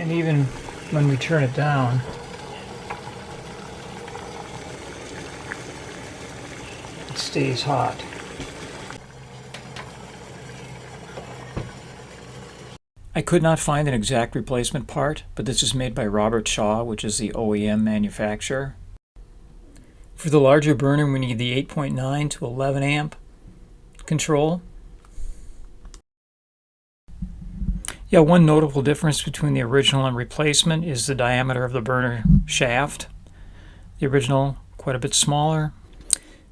And even when we turn it down, it stays hot. I could not find an exact replacement part, but this is made by Robert Shaw, which is the OEM manufacturer. For the larger burner, we need the 8.9 to 11 amp control. Yeah, one notable difference between the original and replacement is the diameter of the burner shaft. The original, quite a bit smaller.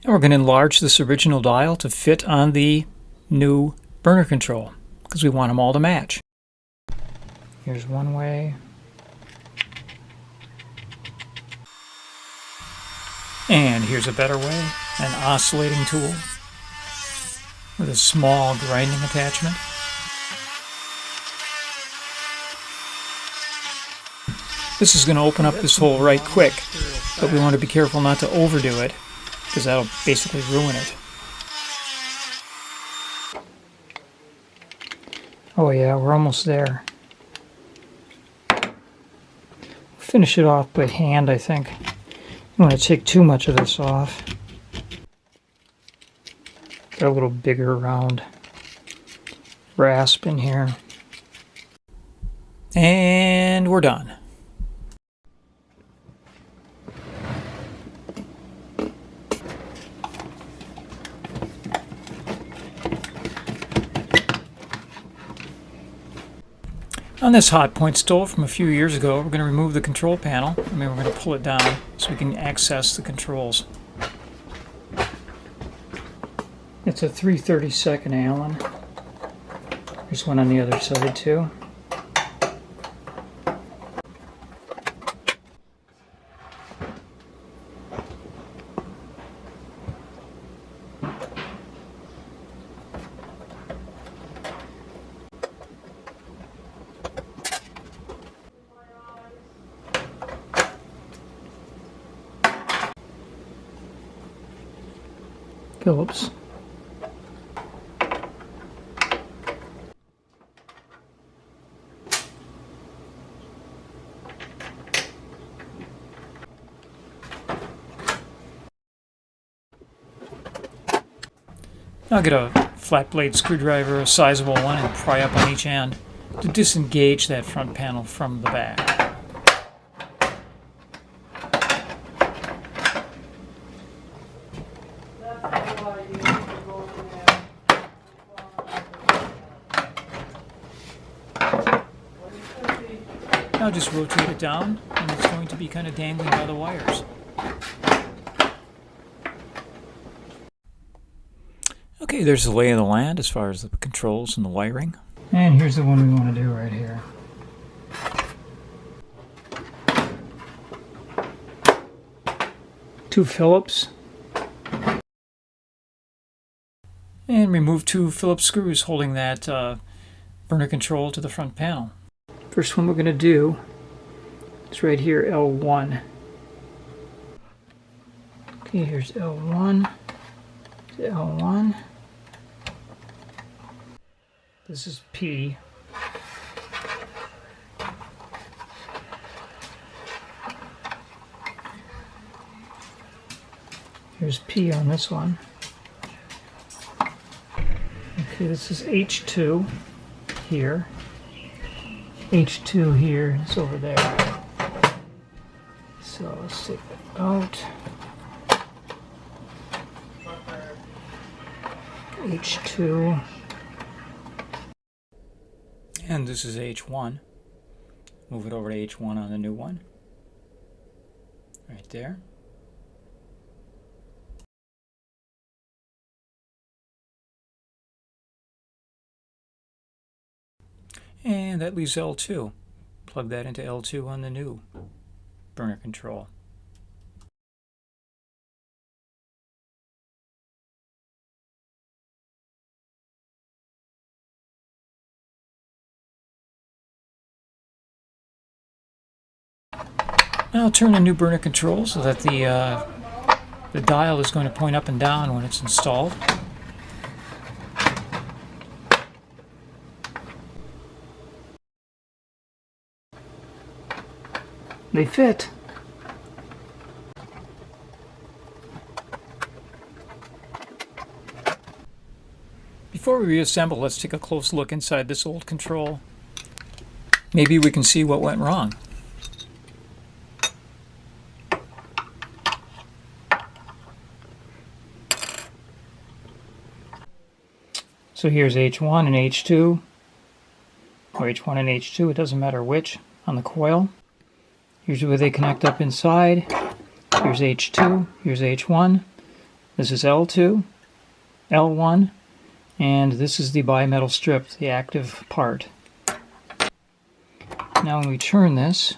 And we're going to enlarge this original dial to fit on the new burner control, because we want them all to match. Here's one way. And here's a better way, an oscillating tool with a small grinding attachment. This is going to open up this hole right quick, but we want to be careful not to overdo it, because that'll basically ruin it. Oh yeah, we're almost there. Finish it off by hand, I think. I don't want to take too much of this off. Got a little bigger round rasp in here. And we're done. On this Hotpoint stove from a few years ago, we're going to remove the control panel. We're going to pull it down so we can access the controls. It's a 3/32 Allen. There's one on the other side too. Phillips. I'll get a flat blade screwdriver, a sizable one, and pry up on each end to disengage that front panel from the back. Now just rotate it down, and it's going to be kind of dangling by the wires. Okay, there's the lay of the land as far as the controls and the wiring. And here's the one we want to do right here. Two Phillips. And remove two Phillips screws holding that burner control to the front panel. First one we're going to do is right here, L1. Okay, here's L1 to L1. This is P. Here's P on this one. Okay, this is H2 here. H2 here is over there. So let's take that out. H2. And this is H1. Move it over to H1 on the new one. Right there. And that leaves L2. Plug that into L2 on the new burner control. Now I'll turn the new burner control so that the dial is going to point up and down when it's installed. They fit. Before we reassemble, let's take a close look inside this old control. Maybe we can see what went wrong. So here's H1 and H2, or H1 and H2, it doesn't matter which, on the coil. Here's where they connect up inside. Here's H2, here's H1. This is L2, L1, and this is the bimetal strip, the active part. Now when we turn this,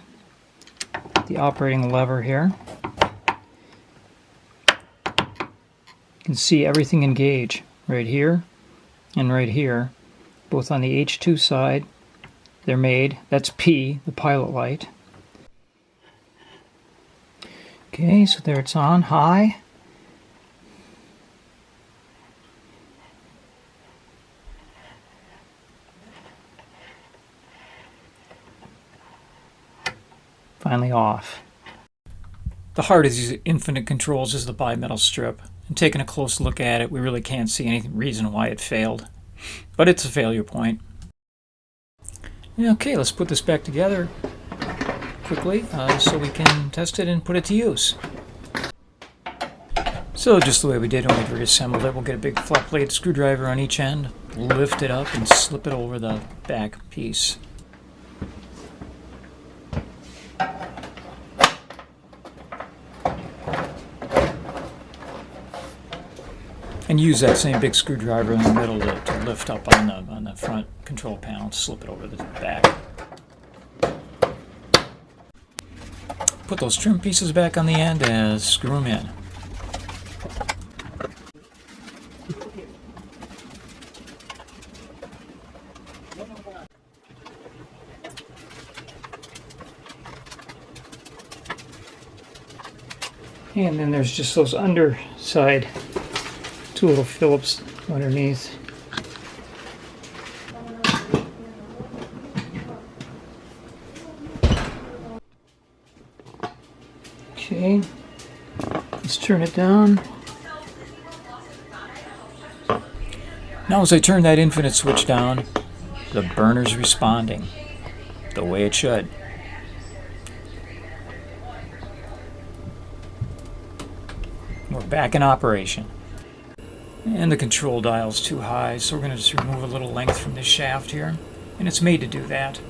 the operating lever here, you can see everything engage right here and right here, both on the H2 side. They're made, that's P, the pilot light. Okay, so there it's on, high. Finally off. The heart of these infinite controls is the bimetal strip. And taking a close look at it, we really can't see any reason why it failed. But it's a failure point. Okay, let's put this back together quickly so we can test it and put it to use. So just the way we did when we reassembled it, we'll get a big flat blade screwdriver on each end, lift it up and slip it over the back piece. And use that same big screwdriver in the middle to lift up on the front control panel, slip it over the back. Put those trim pieces back on the end and screw them in. And then there's just those underside two little Phillips underneath. Okay, let's turn it down. Now as I turn that infinite switch down, the burner's responding the way it should. We're back in operation. And the control dial's too high, so we're going to just remove a little length from this shaft here. And it's made to do that,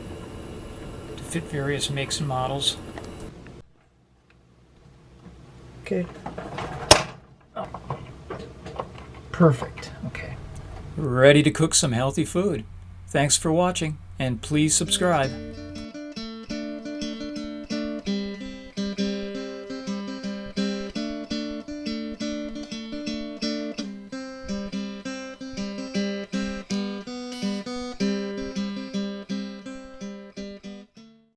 to fit various makes and models. Okay. Oh. Perfect. Okay. Ready to cook some healthy food. Thanks for watching, and please subscribe.